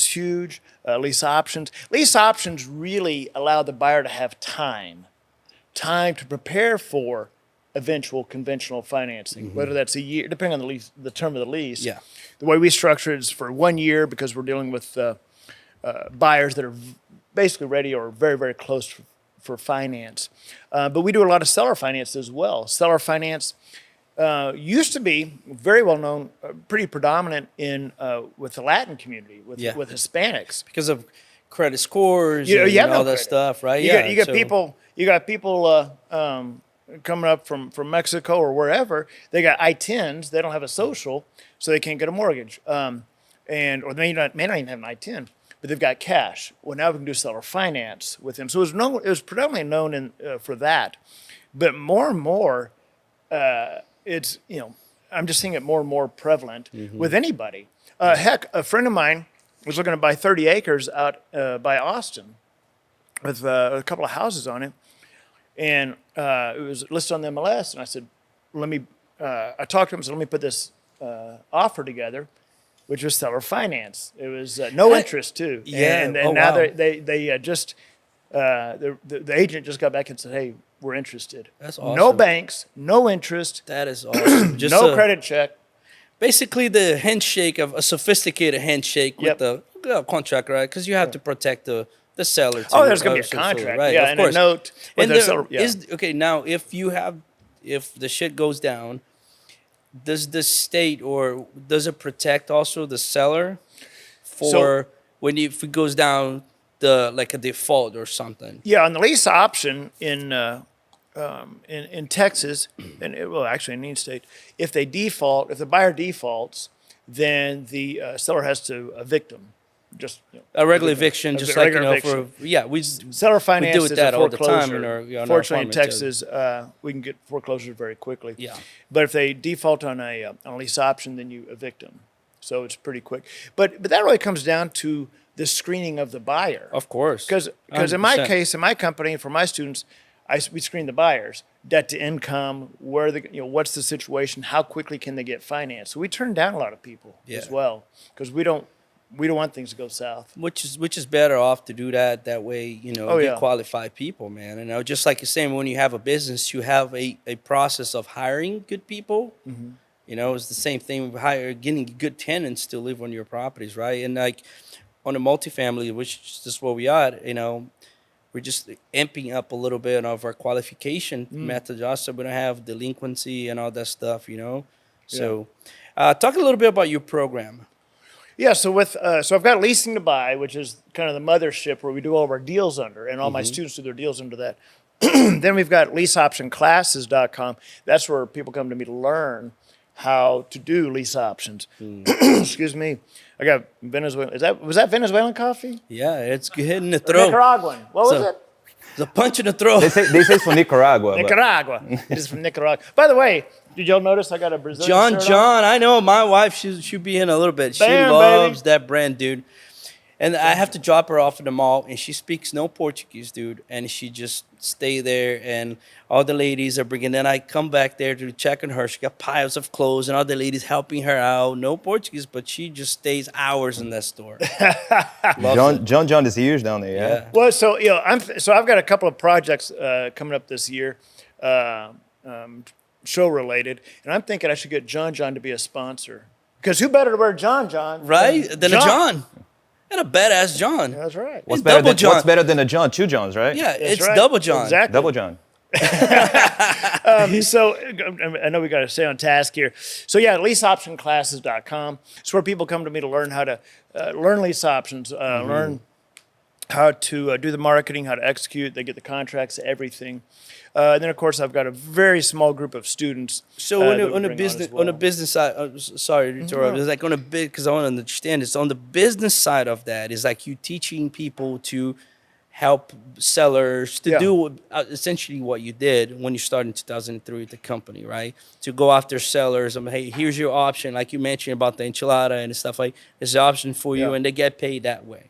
Speaker 4: huge. Lease options really allow the buyer to have time to prepare for eventual conventional financing, whether that's a year, depending on the term of the lease.
Speaker 1: Yeah.
Speaker 4: The way we structure it is for 1 year because we're dealing with buyers that are basically ready or very, very close for finance. But we do a lot of seller finance as well. Seller finance used to be very well known, pretty predominant with the Latin community, with Hispanics.
Speaker 1: Because of credit scores
Speaker 4: You
Speaker 1: and
Speaker 4: have no
Speaker 1: all that
Speaker 4: credit.
Speaker 1: stuff, right?
Speaker 4: You got people coming up from Mexico or wherever. They got I-10s. They don't have a social, so they can't get a mortgage. Or they may not even have an I-10, but they've got cash. Well, now we can do seller finance with them. So it was predominantly known for that. But more and more, it's, I'm just seeing it more and more prevalent with anybody. Heck, a friend of mine was looking to buy 30 acres out by Austin with a couple of houses on it. And it was listed on the MLS. And I said, I talked to him and said, let me put this offer together, which was seller finance. It was no interest too.
Speaker 1: Yeah.
Speaker 4: And
Speaker 1: Oh,
Speaker 4: now
Speaker 1: wow.
Speaker 4: they just, the agent just got back and said, hey, we're interested.
Speaker 1: That's
Speaker 4: No
Speaker 1: awesome.
Speaker 4: banks, no interest,
Speaker 1: That is awesome. Just
Speaker 4: no credit check.
Speaker 1: Basically, the handshake of a sophisticated handshake with the contract, right? Because you have to protect the seller. Too.
Speaker 4: Oh, there's going to be a
Speaker 1: So,
Speaker 4: contract,
Speaker 1: right?
Speaker 4: yeah,
Speaker 1: Of
Speaker 4: and
Speaker 1: course.
Speaker 4: a note. With
Speaker 1: And
Speaker 4: the
Speaker 1: there
Speaker 4: seller,
Speaker 1: is okay. Now, if the shit goes down, does the state or does it protect also the seller for if it goes down like a default or something?
Speaker 4: Yeah, on the lease option in Texas, actually in any state, if the buyer defaults, then the seller has to evict them. Just
Speaker 1: A regular eviction, just like
Speaker 4: regular
Speaker 1: for
Speaker 4: eviction. Seller finance
Speaker 1: do with
Speaker 4: is
Speaker 1: that
Speaker 4: a
Speaker 1: all the
Speaker 4: foreclosure.
Speaker 1: time in our
Speaker 4: Fortunately, in
Speaker 1: apartments,
Speaker 4: Texas, we can get foreclosures very quickly.
Speaker 1: Yeah.
Speaker 4: But if they default on a lease option, then you evict them. So it's pretty quick. But that really comes down to the screening of the buyer.
Speaker 1: Of course.
Speaker 4: Because in my
Speaker 1: 100%.
Speaker 4: case, in my company, and for my students, we screen the buyers, debt to income, what's the situation, how quickly can they get financed. So we turn down a lot of people as well because we don't want things to go south.
Speaker 1: Which is better off to do that way, get
Speaker 4: yeah.
Speaker 1: qualified people, man. And just like you're saying, when you have a business, you have a process of hiring good people. It's the same thing with getting good tenants to live on your properties, right? And like on a multifamily, which is just where we are, you know, we're just amping up a little bit of our qualification method, also we don't have delinquency and all that stuff, you know. So, talk a little bit about your program.
Speaker 4: Yeah, so so I've got Leasing to Buy, which is kind of the mothership where we do all of our deals under, and all my students do their deals under that. Then we've got leaseoptionclasses.com. That's where people come to me to learn how to do lease options. Excuse me. I got Venezuelan. Was that Venezuelan coffee?
Speaker 1: Yeah, it's good in the throat.
Speaker 4: Nicaraguan. What was it?
Speaker 1: It's a punch in the throat.
Speaker 2: They say it's from Nicaragua. but-
Speaker 4: Nicaragua. It is from Nicaragua. By the way, did y'all notice I got a Brazilian shirt on?
Speaker 1: John, I know my wife. She'll be in a little bit. She
Speaker 4: Bam,
Speaker 1: loves
Speaker 4: baby.
Speaker 1: that brand, dude. And I have to drop her off at the mall, and she speaks no Portuguese, dude. And she just stay there, and all the ladies are bringing. Then I come back there to check on her. She got piles of clothes, and all the ladies helping her out. No Portuguese, but she just stays hours in that store. Loves it.
Speaker 2: John is huge down there. Yeah.
Speaker 1: Yeah.
Speaker 4: Well, so I've got a couple of projects coming up this year, show related, and I'm thinking I should get John to be a sponsor, because who better to wear John
Speaker 1: Right? Than a John. And a badass John.
Speaker 4: That's right.
Speaker 2: What's
Speaker 1: It's
Speaker 2: better,
Speaker 1: double
Speaker 2: than,
Speaker 1: John.
Speaker 2: what's better than a John? Two Johns, right?
Speaker 1: Yeah,
Speaker 4: That's
Speaker 1: it's
Speaker 4: right.
Speaker 1: double John.
Speaker 4: Exactly.
Speaker 2: Double John.
Speaker 4: So I know we got to stay on task here. So yeah, leaseoptionclasses.com. It's where people come to me to learn how to learn lease options, learn how to do the marketing, how to execute. They get the contracts, everything. And then of course I've got a very small group of students.
Speaker 1: So
Speaker 4: that we
Speaker 1: on
Speaker 4: bring
Speaker 1: the
Speaker 4: as
Speaker 1: business
Speaker 4: well.
Speaker 1: on the business side, sorry to interrupt. It's like on a big, because I want to understand this. On the business side of that, is like you teaching people to help sellers to
Speaker 4: Yeah.
Speaker 1: do essentially what you did when you started in 2003 with the company, right? To go after sellers. Hey, here's your option, like you mentioned about the enchilada and stuff like. There's an option for you,
Speaker 4: Yeah.
Speaker 1: and they get paid that way.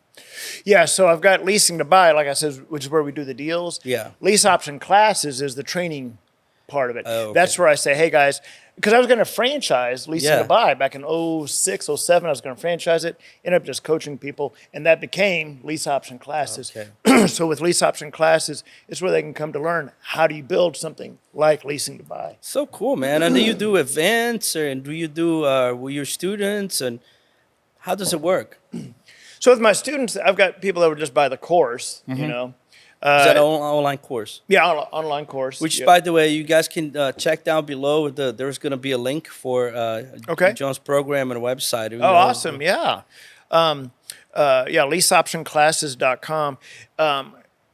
Speaker 4: Yeah, so I've got Leasing to Buy, like I said, which is where we do the deals.
Speaker 1: Yeah.
Speaker 4: Lease Option Classes is the training part of it.
Speaker 1: Oh, okay.
Speaker 4: That's where I say, hey guys, because I was going to franchise Leasing
Speaker 1: Yeah.
Speaker 4: to Buy back in 06, 07. I was going to franchise it, ended up just coaching people, and that became Lease Option Classes.
Speaker 1: Okay.
Speaker 4: So with Lease Option Classes, it's where they can come to learn how do you build something like Leasing to Buy.
Speaker 1: So cool, man. And do you do events, and do you do with your students, and how does it work?
Speaker 4: So with my students, I've got people that would just buy the course, you know.
Speaker 1: Is that an online course?
Speaker 4: Yeah, online course.
Speaker 1: Which,
Speaker 4: yeah.
Speaker 1: by the way, you guys can check down below. There's going to be a link for
Speaker 4: Okay.
Speaker 1: John's program and website. You
Speaker 4: Oh,
Speaker 1: know.
Speaker 4: awesome. Yeah. Leaseoptionclasses.com.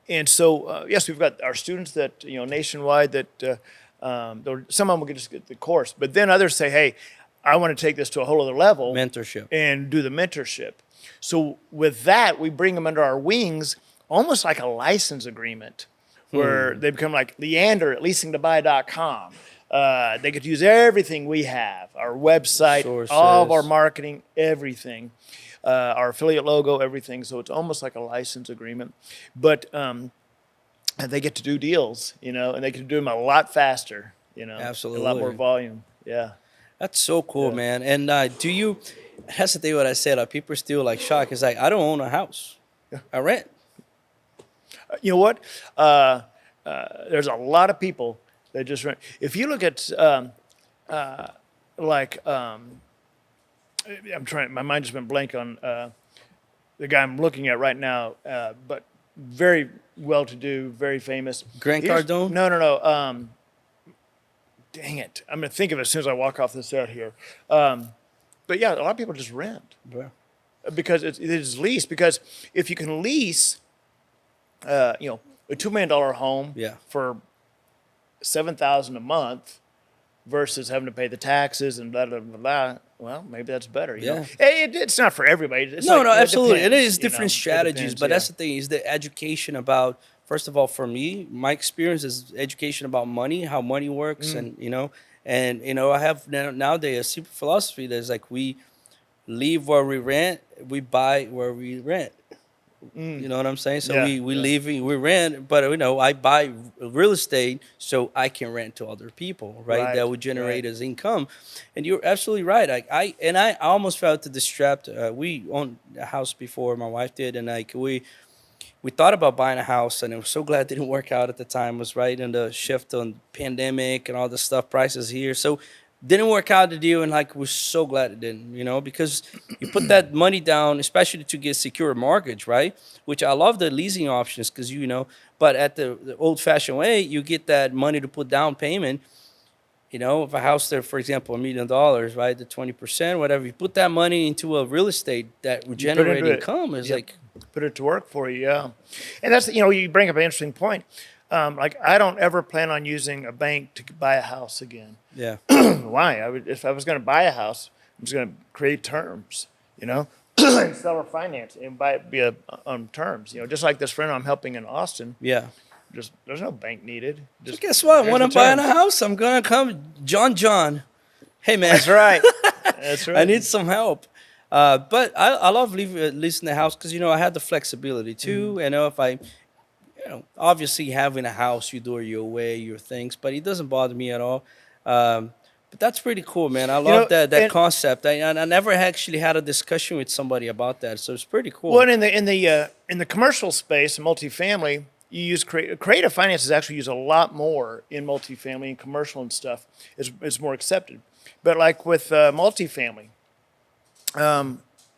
Speaker 4: And so, yes, we've got our students that, nationwide that some of them will just get the course, but then others say, hey, I want to take this to a whole other level.
Speaker 1: Mentorship.
Speaker 4: And do the mentorship. So with that, we bring them under our wings, almost like a license agreement, where they become like Neander at leasingtobuy.com. They could use everything we have, our website, all of our
Speaker 1: Sources.
Speaker 4: marketing, everything, our affiliate logo, everything. So it's almost like a license agreement. But they get to do deals, and they can do them a lot faster, a lot more
Speaker 1: Absolutely.
Speaker 4: volume. Yeah.
Speaker 1: That's so cool, man. And do you? That's the thing. What I said. People are still like shocked. It's like I don't own a house. I rent.
Speaker 4: You know what? There's a lot of people that just rent. If you look at I'm trying. My mind just went blank on the guy I'm looking at right now, but very well-to-do, very famous.
Speaker 1: Grant
Speaker 4: Here's-
Speaker 1: Cardone?
Speaker 4: No. Dang it! I'm gonna think of it as soon as I walk off this out here. But yeah, a lot of people just rent
Speaker 1: Yeah.
Speaker 4: because it is lease. Because if you can lease, a $2 million home
Speaker 1: Yeah.
Speaker 4: for $7,000 a month versus having to pay the taxes and blah blah blah blah. Well, maybe that's better. You know? It's not for everybody. It's
Speaker 1: No,
Speaker 4: like,
Speaker 1: no,
Speaker 4: it
Speaker 1: absolutely.
Speaker 4: depends,
Speaker 1: It is different
Speaker 4: It
Speaker 1: strategies,
Speaker 4: depends,
Speaker 1: but
Speaker 4: yeah.
Speaker 1: that's the thing, is the education about, first of all, for me, my experience is education about money, how money works, and I have nowadays a simple philosophy that's like we leave where we rent, we buy where we rent. You know what I'm saying? So
Speaker 4: Yeah,
Speaker 1: we leave, we rent, but I buy real estate so I can rent to other people, right?
Speaker 4: Right,
Speaker 1: That would generate
Speaker 4: right.
Speaker 1: as income. And you're absolutely right. I almost felt distract. We owned a house before, my wife did, and we thought about buying a house, and I was so glad it didn't work out at the time. It was right in the shift on pandemic and all the stuff, prices here. So Didn't work out the deal, and like we're so glad it didn't, you know, because you put that money down, especially to get secure mortgage, right? Which I love the leasing options because you know, but at the old-fashioned way, you get that money to put down payment. You know, if a house there, for example, $1 million, right, the 20%, whatever, you put that money into a real estate that would generate income is like
Speaker 4: put it to work for you, yeah. And that's, you know, you bring up an interesting point. Like I don't ever plan on using a bank to buy a house again.
Speaker 1: yeah.
Speaker 4: Why? If I was going to buy a house, I'm just going to create terms, you know, and seller finance and buy it via on terms, you know, just like this friend I'm helping in Austin.
Speaker 1: Yeah.
Speaker 4: Just there's no bank needed. Just
Speaker 1: Guess what?
Speaker 4: here's
Speaker 1: When
Speaker 4: the
Speaker 1: I'm buying
Speaker 4: terms.
Speaker 1: a house, I'm gonna come, John. Hey man,
Speaker 4: That's right. That's right.
Speaker 1: I need some help. But I love leasing the house because you know I had the flexibility too.
Speaker 4: Mm-hmm.
Speaker 1: You know, if I, you know, obviously having a house, you do it your way, your things, but it doesn't bother me at all. But that's pretty cool, man. I love
Speaker 4: know,
Speaker 1: that
Speaker 4: and-
Speaker 1: concept. I never actually had a discussion with somebody about that, so it's pretty cool.
Speaker 4: Well, and in the commercial space, multifamily, you use creative finance is actually used a lot more in multifamily and commercial and stuff. It's more accepted. But like with multifamily,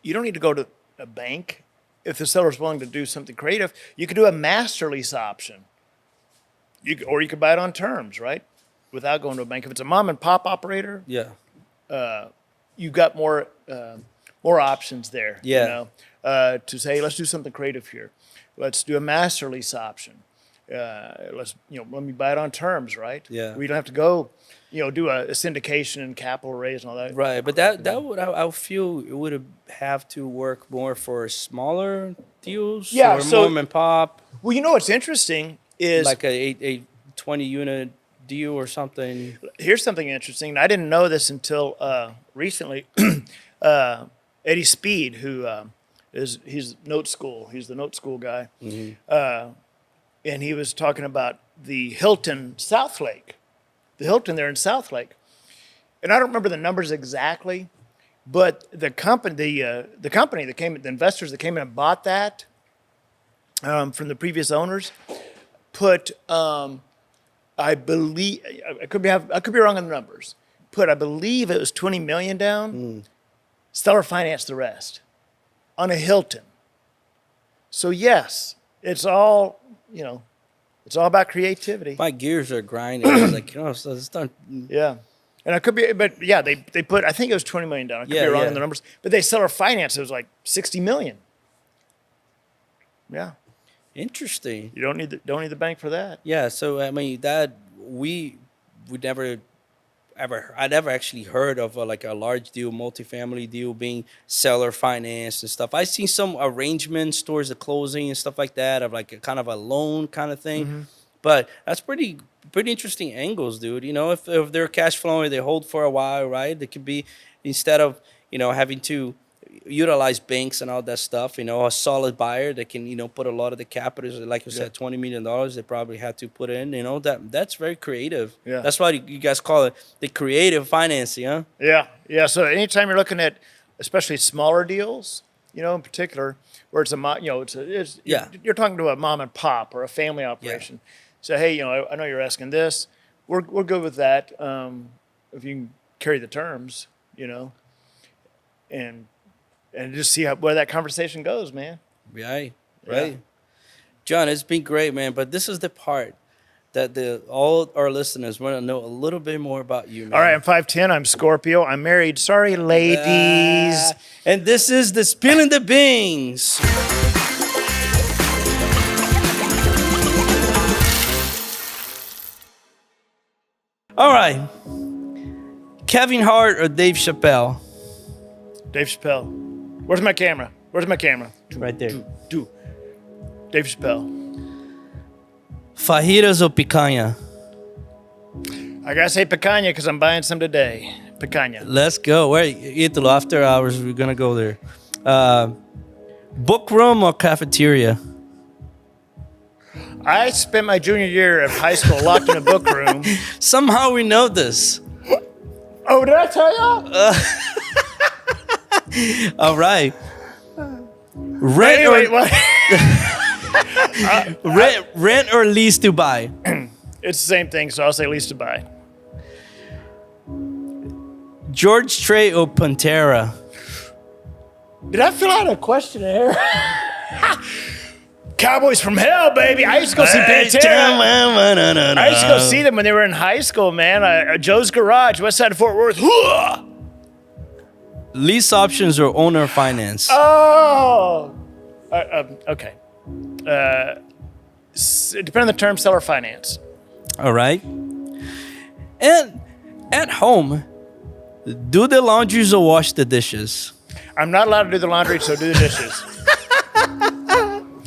Speaker 4: you don't need to go to a bank if the seller's willing to do something creative. You could do a master lease option, or you could buy it on terms, right, without going to a bank. If it's a mom and pop operator,
Speaker 1: yeah,
Speaker 4: you've got more options there.
Speaker 1: Yeah.
Speaker 4: You know, to say, let's do something creative here. Let's do a master lease option. Let me buy it on terms, right?
Speaker 1: Yeah.
Speaker 4: We don't have to go, do a syndication and capital raise and all that.
Speaker 1: right. But that would I feel it would have to work more for smaller deals,
Speaker 4: Yeah,
Speaker 1: or
Speaker 4: so-
Speaker 1: mom and pop,
Speaker 4: Well, what's interesting is
Speaker 1: like a 20 unit deal or something.
Speaker 4: here's something interesting. And I didn't know this until recently. Eddie Speed, who he's Note School. He's the Note School guy. And he was talking about the Hilton South Lake, the Hilton there in South Lake. And I don't remember the numbers exactly, but the company the investors that came in and bought that from the previous owners put, I believe, I could be wrong on the numbers, I believe it was $20 million down. Seller financed the rest on a Hilton. So yes, it's all about creativity.
Speaker 1: My gears are grinding. I was like, so it's done.
Speaker 4: Yeah. And I could be, but yeah, they put, I think it was $20 million down. I could be wrong on the numbers, but they seller finance. It was like $60 million. Yeah.
Speaker 1: Interesting.
Speaker 4: You don't need the bank for that.
Speaker 1: Yeah. So I mean, that we would never I never actually heard of like a large deal, multifamily deal being seller financed and stuff. I've seen some arrangements towards the closing and stuff like that of like a kind of a loan kind of thing. But that's pretty interesting angles, dude. If they're cash flowing, they hold for a while, right? They could be, instead of, having to utilize banks and all that stuff, a solid buyer that can, put a lot of the capital, like you said, $20 million, they probably had to put in, that's very creative.
Speaker 4: Yeah.
Speaker 1: That's why you guys call it the creative financing, huh?
Speaker 4: Yeah. Yeah. So anytime you're looking at, especially smaller deals, in particular, where it's
Speaker 1: Yeah.
Speaker 4: you're talking to a mom and pop or a family operation. So, hey, I know you're asking this. We're good with that. If you can carry the terms, and just see where that conversation goes, man.
Speaker 1: Right.
Speaker 4: Yeah.
Speaker 1: John, it's been great, man. But this is the part that all our listeners want to know a little bit more about you, man.
Speaker 4: All right, I'm 5'10". I'm Scorpio. I'm married. Sorry, ladies.
Speaker 1: And this is the Spilling the Beans. All right. Kevin Hart or Dave Chappelle?
Speaker 4: Dave Chappelle. Where's my camera?
Speaker 1: Right there.
Speaker 4: Do. Dave Chappelle.
Speaker 1: Fajitas or picanha?
Speaker 4: I gotta say picanha because I'm buying some today. Picanha.
Speaker 1: Let's go. Wait, Italo, after hours, we're going to go there. Book room or cafeteria?
Speaker 4: I spent my junior year of high school locked in a book room.
Speaker 1: Somehow we know this.
Speaker 4: Oh, did I tell y'all?
Speaker 1: All right.
Speaker 4: Anyway, what?
Speaker 1: Rent or lease to buy?
Speaker 4: It's the same thing, so I'll say lease to buy.
Speaker 1: George Strait or Pantera?
Speaker 4: Did I fill out a questionnaire? Cowboys from Hell, baby. I used to go see Pantera. I used to go see them when they were in high school, man. Joe's Garage, west side of Fort Worth.
Speaker 1: Lease options or owner finance?
Speaker 4: Oh. Okay. Depending on the term, seller finance.
Speaker 1: All right. And at home, do the laundries or wash the dishes?
Speaker 4: I'm not allowed to do the laundry, so do the dishes.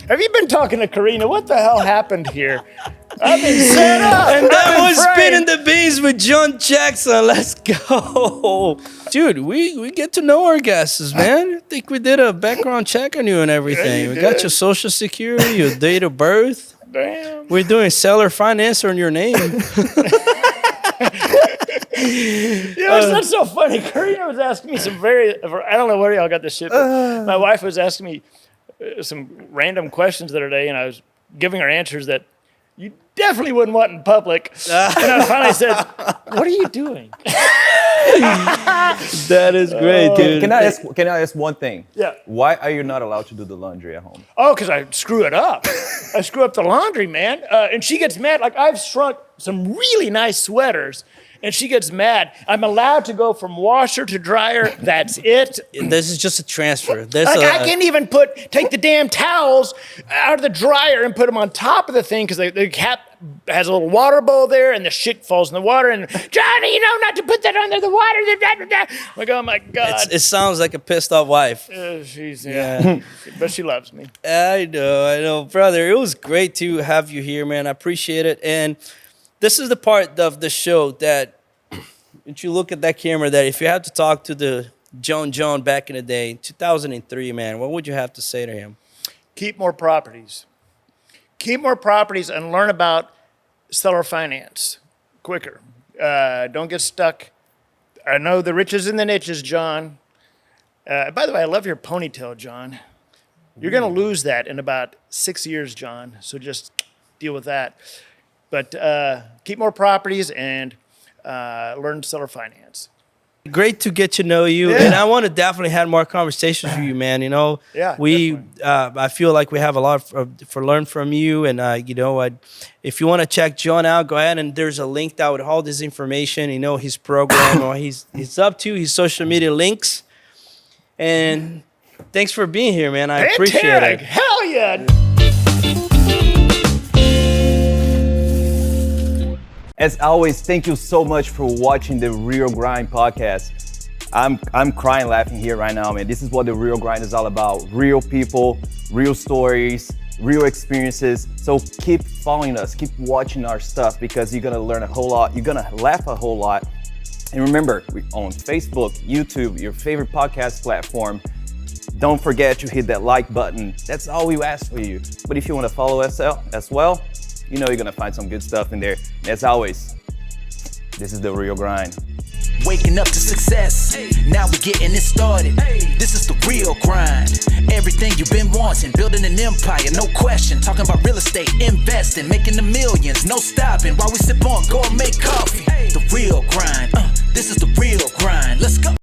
Speaker 4: Have you been talking to Karina? What the hell happened here? I've been set up.
Speaker 1: And that was
Speaker 4: framed.
Speaker 1: Spinning the Beans with John Jackson. Let's go. Dude, we get to know our guests, man. I think we did a background check on you and everything. We got your social security, your date of birth.
Speaker 4: Damn.
Speaker 1: We're doing seller finance on your name.
Speaker 4: You know, that's so funny. Karina was asking me some I don't know where y'all got this shit, but my wife was asking me some random questions the other day, and I was giving her answers that you definitely wouldn't want in public. And I finally said, "What are you doing?"
Speaker 1: That is great, dude.
Speaker 2: Can I ask one thing?
Speaker 4: Yeah.
Speaker 2: Why are you not allowed to do the laundry at home?
Speaker 4: Oh, because I screw it up. I screw up the laundry, man. And she gets mad. Like, I've shrunk some really nice sweaters, and she gets mad. I'm allowed to go from washer to dryer. That's it.
Speaker 1: This is just a transfer.
Speaker 4: I can't even take the damn towels out of the dryer and put them on top of the thing because the cap has a little water bowl there, and the shit falls in the water. And Johnny, you know not to put that under the water. I'm like, oh my God.
Speaker 1: It sounds like a pissed off wife.
Speaker 4: Yeah. But she loves me.
Speaker 1: I know, brother. It was great to have you here, man. I appreciate it. And this is the part of the show that you look at that camera, that if you had to talk to the John back in the day, 2003, man, what would you have to say to him?
Speaker 4: Keep more properties. Keep more properties and learn about seller finance quicker. Don't get stuck. I know the riches in the niches, John. By the way, I love your ponytail, John. You're going to lose that in about 6 years, John. So just deal with that. But keep more properties and learn seller finance.
Speaker 1: Great to get to know you, and I want to definitely have more conversations with you, man. You know, I feel like we have a lot for learn from you, and if you want to check John out, go ahead, and there's a link out with all this information. You know, his program or he's up to his social media links. And thanks for being here, man. I appreciate it.
Speaker 4: Hell yeah.
Speaker 2: As always, thank you so much for watching the Real Grind podcast. I'm crying laughing here right now, man. This is what the Real Grind is all about. Real people, real stories, real experiences. So keep following us, keep watching our stuff, because you're gonna learn a whole lot. You're gonna laugh a whole lot. And remember, we're on Facebook, YouTube, your favorite podcast platform. Don't forget to hit that like button. That's all we ask for you. But if you want to follow us as well, you know you're gonna find some good stuff in there. And as always, this is the Real Grind.
Speaker 3: Waking up to success, now we getting it started. This is the real grind. Everything you've been wanting, building an empire, no question. Talking about real estate, investing, making the millions, no stopping. While we sip on gourmet coffee, the real grind. This is the real grind. Let's go.